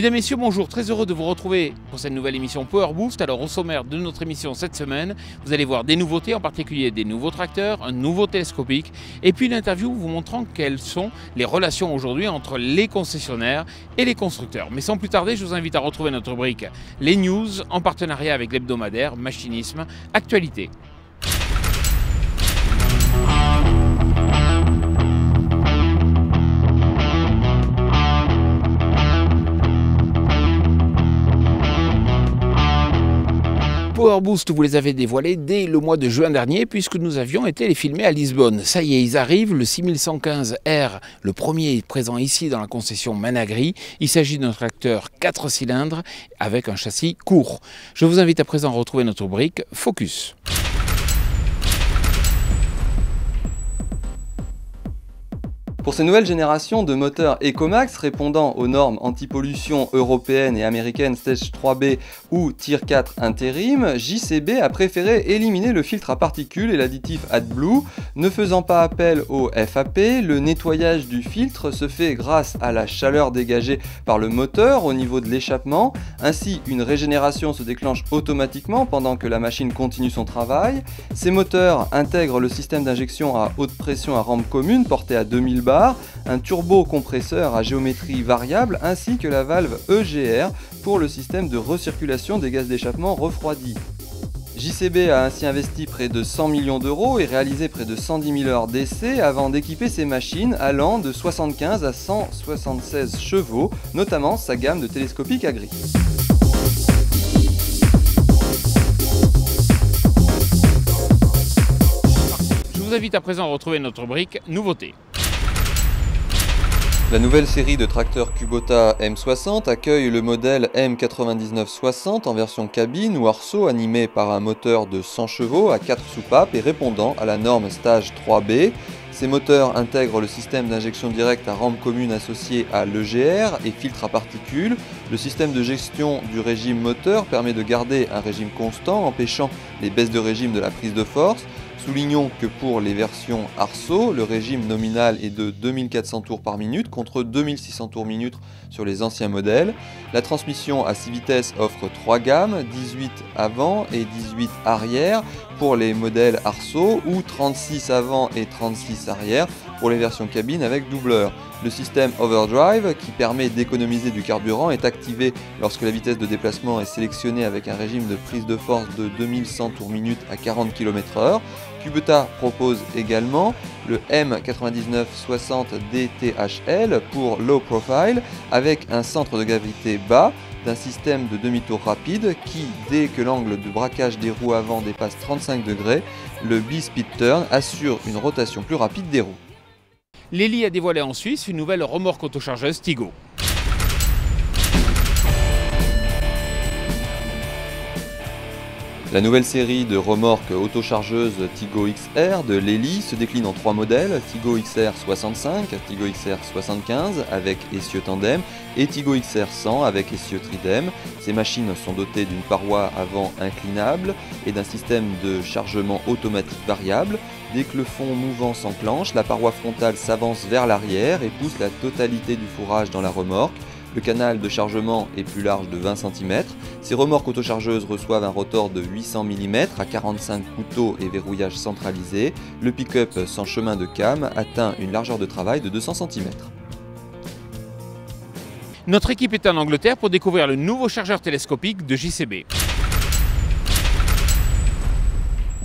Mesdames, Messieurs, bonjour, très heureux de vous retrouver pour cette nouvelle émission Power Boost. Alors au sommaire de notre émission cette semaine, vous allez voir des nouveautés, en particulier des nouveaux tracteurs, un nouveau télescopique, et puis une interview vous montrant quelles sont les relations aujourd'hui entre les concessionnaires et les constructeurs. Mais sans plus tarder, je vous invite à retrouver notre rubrique Les News en partenariat avec l'hebdomadaire Machinisme Actualité. Power Boost, vous les avez dévoilés dès le mois de juin dernier puisque nous avions été les filmer à Lisbonne. Ça y est, ils arrivent, le 6115R, le premier est présent ici dans la concession Managri. Il s'agit d'un tracteur 4 cylindres avec un châssis court. Je vous invite à présent à retrouver notre rubrique Focus. Pour ces nouvelles générations de moteurs Ecomax répondant aux normes anti-pollution européennes et américaines Stage 3B ou Tier 4 intérim, JCB a préféré éliminer le filtre à particules et l'additif AdBlue. Ne faisant pas appel au FAP, le nettoyage du filtre se fait grâce à la chaleur dégagée par le moteur au niveau de l'échappement. Ainsi, une régénération se déclenche automatiquement pendant que la machine continue son travail. Ces moteurs intègrent le système d'injection à haute pression à rampe commune porté à 2000 bar, un turbocompresseur à géométrie variable ainsi que la valve EGR pour le système de recirculation des gaz d'échappement refroidis. JCB a ainsi investi près de 100 millions d'euros et réalisé près de 110 000 heures d'essai avant d'équiper ses machines allant de 75 à 176 chevaux, notamment sa gamme de télescopiques à gris. Je vous invite à présent à retrouver notre rubrique Nouveautés. La nouvelle série de tracteurs Kubota M60 accueille le modèle M9960 en version cabine ou arceau animé par un moteur de 100 chevaux à 4 soupapes et répondant à la norme Stage 3B. Ces moteurs intègrent le système d'injection directe à rampe commune associé à l'EGR et filtre à particules. Le système de gestion du régime moteur permet de garder un régime constant, empêchant les baisses de régime de la prise de force. Soulignons que pour les versions Arceau, le régime nominal est de 2400 tours par minute contre 2600 tours minute sur les anciens modèles. La transmission à 6 vitesses offre 3 gammes, 18 avant et 18 arrière pour les modèles Arceau ou 36 avant et 36 arrière pour les versions cabine avec doubleur. Le système Overdrive, qui permet d'économiser du carburant, est activé lorsque la vitesse de déplacement est sélectionnée avec un régime de prise de force de 2100 tours minute à 40 km/h. Kubota propose également le M9960 DTHL pour low profile avec un centre de gravité bas, d'un système de demi-tour rapide qui, dès que l'angle de braquage des roues avant dépasse 35 degrés, le B-Speed Turn assure une rotation plus rapide des roues. Lely a dévoilé en Suisse une nouvelle remorque autochargeuse Tigo. La nouvelle série de remorques autochargeuses Tigo XR de Lely se décline en 3 modèles, Tigo XR 65, Tigo XR 75 avec essieu tandem et Tigo XR 100 avec essieu tridem. Ces machines sont dotées d'une paroi avant inclinable et d'un système de chargement automatique variable. Dès que le fond mouvant s'enclenche, la paroi frontale s'avance vers l'arrière et pousse la totalité du fourrage dans la remorque. Le canal de chargement est plus large de 20 cm. Ces remorques autochargeuses reçoivent un rotor de 800 mm à 45 couteaux et verrouillage centralisé. Le pick-up sans chemin de cam atteint une largeur de travail de 200 cm. Notre équipe est en Angleterre pour découvrir le nouveau chargeur télescopique de JCB.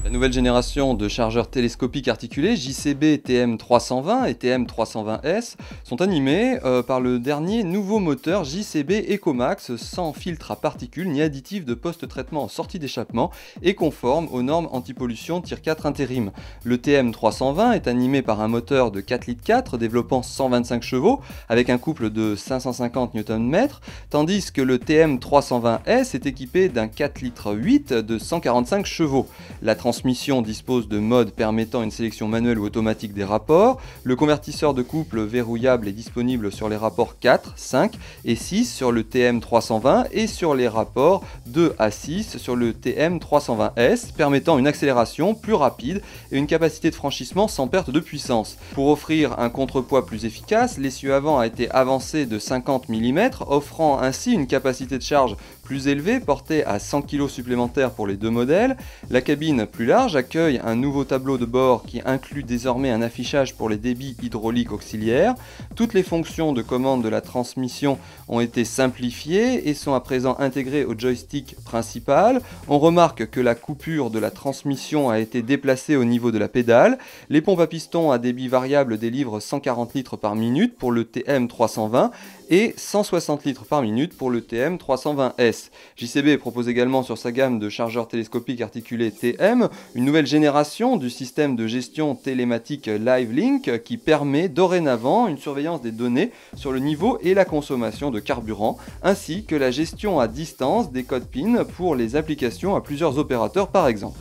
La nouvelle génération de chargeurs télescopiques articulés JCB TM320 et TM320S sont animés par le dernier nouveau moteur JCB Ecomax sans filtre à particules ni additif de post-traitement en sortie d'échappement et conforme aux normes anti-pollution Tier 4 intérim. Le TM320 est animé par un moteur de 4,4 litres développant 125 chevaux avec un couple de 550 Nm, tandis que le TM320S est équipé d'un 4,8 litres de 145 chevaux. La transmission transmission dispose de modes permettant une sélection manuelle ou automatique des rapports. Le convertisseur de couple verrouillable est disponible sur les rapports 4, 5 et 6 sur le TM320 et sur les rapports 2 à 6 sur le TM320S, permettant une accélération plus rapide et une capacité de franchissement sans perte de puissance. Pour offrir un contrepoids plus efficace, l'essieu avant a été avancé de 50 mm, offrant ainsi une capacité de charge plus élevée, portée à 100 kg supplémentaires pour les deux modèles. La cabine plus large accueille un nouveau tableau de bord qui inclut désormais un affichage pour les débits hydrauliques auxiliaires. Toutes les fonctions de commande de la transmission ont été simplifiées et sont à présent intégrées au joystick principal. On remarque que la coupure de la transmission a été déplacée au niveau de la pédale. Les pompes à piston à débit variable délivrent 140 litres par minute pour le TM320 et 160 litres par minute pour le TM320S. JCB propose également sur sa gamme de chargeurs télescopiques articulés TM une nouvelle génération du système de gestion télématique LiveLink qui permet dorénavant une surveillance des données sur le niveau et la consommation de carburant, ainsi que la gestion à distance des codes PIN pour les applications à plusieurs opérateurs par exemple.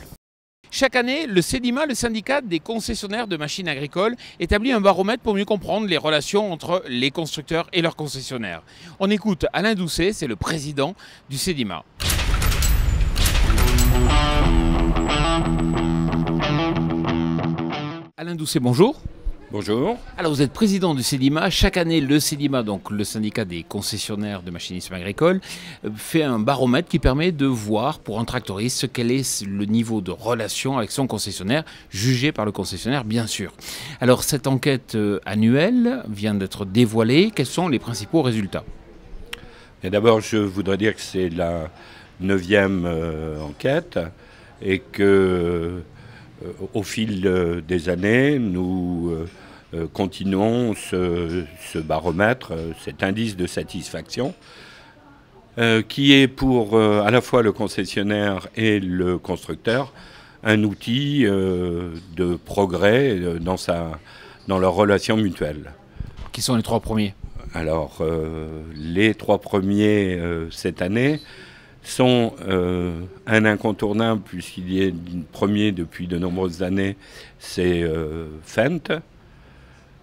Chaque année, le CEDIMA, le syndicat des concessionnaires de machines agricoles, établit un baromètre pour mieux comprendre les relations entre les constructeurs et leurs concessionnaires. On écoute Alain Doucet, c'est le président du CEDIMA. Alain Doucet, bonjour. Bonjour. Alors vous êtes président du CEDIMA. Chaque année, le CEDIMA, donc le syndicat des concessionnaires de machinisme agricole, fait un baromètre qui permet de voir pour un tractoriste quel est le niveau de relation avec son concessionnaire, jugé par le concessionnaire bien sûr. Alors cette enquête annuelle vient d'être dévoilée. Quels sont les principaux résultats? D'abord, je voudrais dire que c'est la 9e enquête et que au fil des années, nous continuons ce baromètre, cet indice de satisfaction, qui est pour à la fois le concessionnaire et le constructeur un outil de progrès dans leur relation mutuelle. Qui sont les trois premiers? Alors, les trois premiers cette année sont un incontournable, puisqu'il y a un premier depuis de nombreuses années, c'est Fendt.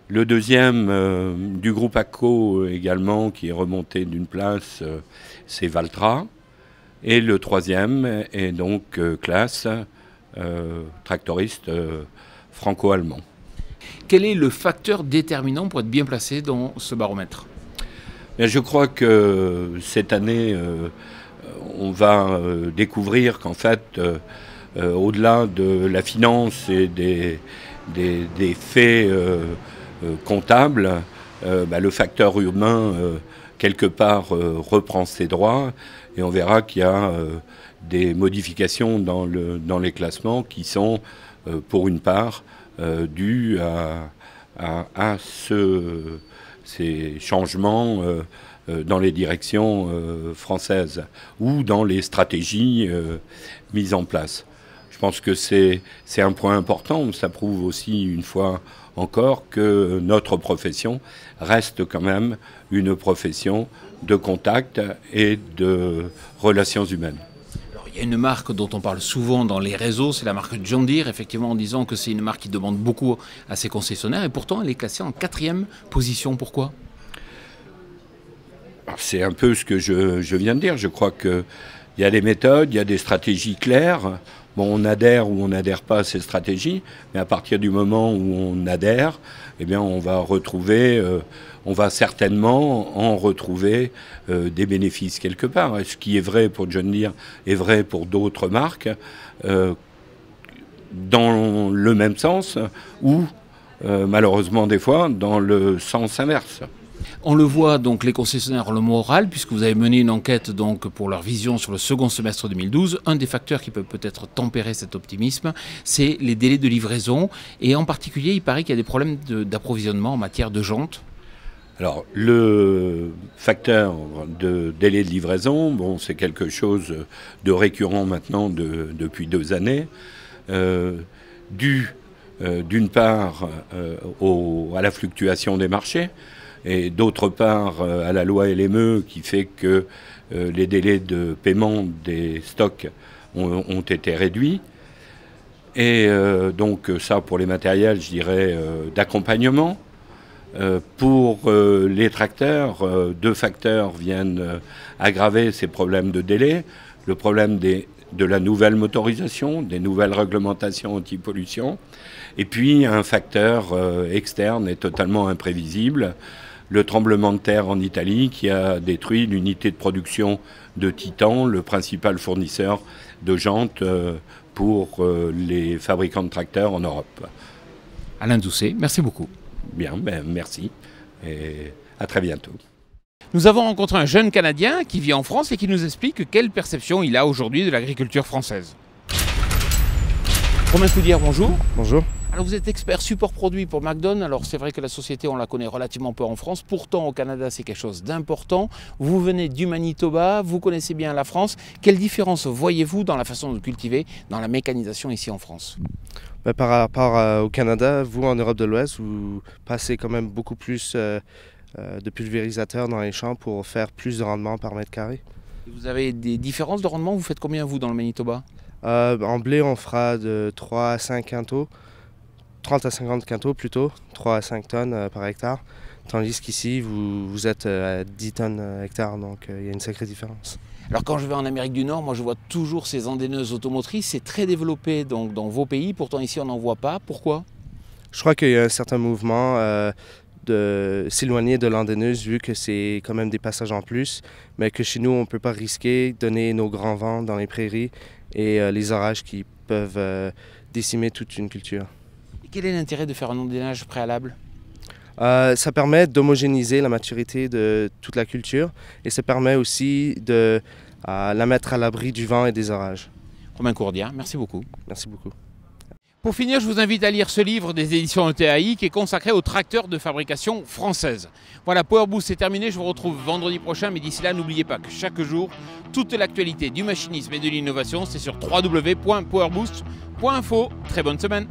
Le deuxième, du groupe ACO également, qui est remonté d'une place, c'est Valtra. Et le troisième est donc Claas, tractoriste franco-allemand. Quel est le facteur déterminant pour être bien placé dans ce baromètre? Je crois que cette année, on va découvrir qu'en fait, au-delà de la finance et des faits comptables, le facteur humain, quelque part, reprend ses droits. Et on verra qu'il y a des modifications dans les classements qui sont, pour une part, dues à ces changements dans les directions françaises ou dans les stratégies mises en place. Je pense que c'est un point important. Ça prouve aussi une fois encore que notre profession reste quand même une profession de contact et de relations humaines. Il y a une marque dont on parle souvent dans les réseaux, c'est la marque John Deere, effectivement en disant que c'est une marque qui demande beaucoup à ses concessionnaires et pourtant elle est classée en 4e position. Pourquoi ? C'est un peu ce que je viens de dire. Je crois qu'il y a des méthodes, il y a des stratégies claires. Bon, on adhère ou on n'adhère pas à ces stratégies, mais à partir du moment où on adhère, eh bien, on va certainement en retrouver des bénéfices quelque part. Et ce qui est vrai pour John Deere est vrai pour d'autres marques, dans le même sens ou malheureusement des fois dans le sens inverse. On le voit, donc les concessionnaires ont le moral, puisque vous avez mené une enquête donc, pour leur vision sur le second semestre 2012. Un des facteurs qui peut peut-être tempérer cet optimisme, c'est les délais de livraison. Et en particulier, il paraît qu'il y a des problèmes d'approvisionnement en matière de jantes. Alors, le facteur de délai de livraison, bon, c'est quelque chose de récurrent maintenant depuis 2 années, dû d'une part à la fluctuation des marchés, et d'autre part à la loi LME qui fait que les délais de paiement des stocks ont été réduits. Et donc ça pour les matériels, je dirais, d'accompagnement. Pour les tracteurs, deux facteurs viennent aggraver ces problèmes de délai. Le problème de la nouvelle motorisation, des nouvelles réglementations anti-pollution, et puis un facteur externe et totalement imprévisible, le tremblement de terre en Italie qui a détruit l'unité de production de Titan, le principal fournisseur de jantes pour les fabricants de tracteurs en Europe. Alain Doucet, merci beaucoup. Bien, ben merci et à très bientôt. Nous avons rencontré un jeune Canadien qui vit en France et qui nous explique quelle perception il a aujourd'hui de l'agriculture française. Romain Coudière, bonjour. Bonjour. Alors vous êtes expert support produit pour McDonald's. Alors c'est vrai que la société, on la connaît relativement peu en France. Pourtant au Canada, c'est quelque chose d'important. Vous venez du Manitoba, vous connaissez bien la France. Quelle différence voyez-vous dans la façon de cultiver, dans la mécanisation ici en France ? Par rapport au Canada, vous en Europe de l'Ouest, vous passez quand même beaucoup plus de pulvérisateurs dans les champs pour faire plus de rendement par mètre carré. Vous avez des différences de rendement? Vous faites combien vous dans le Manitoba? En blé, on fera de 3 à 5 quintaux, 30 à 50 quintaux plutôt, 3 à 5 tonnes par hectare. Tandis qu'ici, vous êtes à 10 tonnes hectare, donc il y a une sacrée différence. Alors quand je vais en Amérique du Nord, moi je vois toujours ces endaineuses automotrices, c'est très développé donc, dans vos pays, pourtant ici on n'en voit pas. Pourquoi? Je crois qu'il y a un certain mouvement de s'éloigner de l'endaineuse vu que c'est quand même des passages en plus, mais que chez nous on ne peut pas risquer, donner nos grands vents dans les prairies et les orages qui peuvent décimer toute une culture. Et quel est l'intérêt de faire un endainage préalable? Ça permet d'homogénéiser la maturité de toute la culture et ça permet aussi de la mettre à l'abri du vent et des orages. Romain Coudière, merci beaucoup. Merci beaucoup. Pour finir, je vous invite à lire ce livre des éditions ETAI qui est consacré aux tracteurs de fabrication française. Voilà, Power Boost c'est terminé, je vous retrouve vendredi prochain, mais d'ici là, n'oubliez pas que chaque jour, toute l'actualité du machinisme et de l'innovation, c'est sur www.powerboost.info. Très bonne semaine.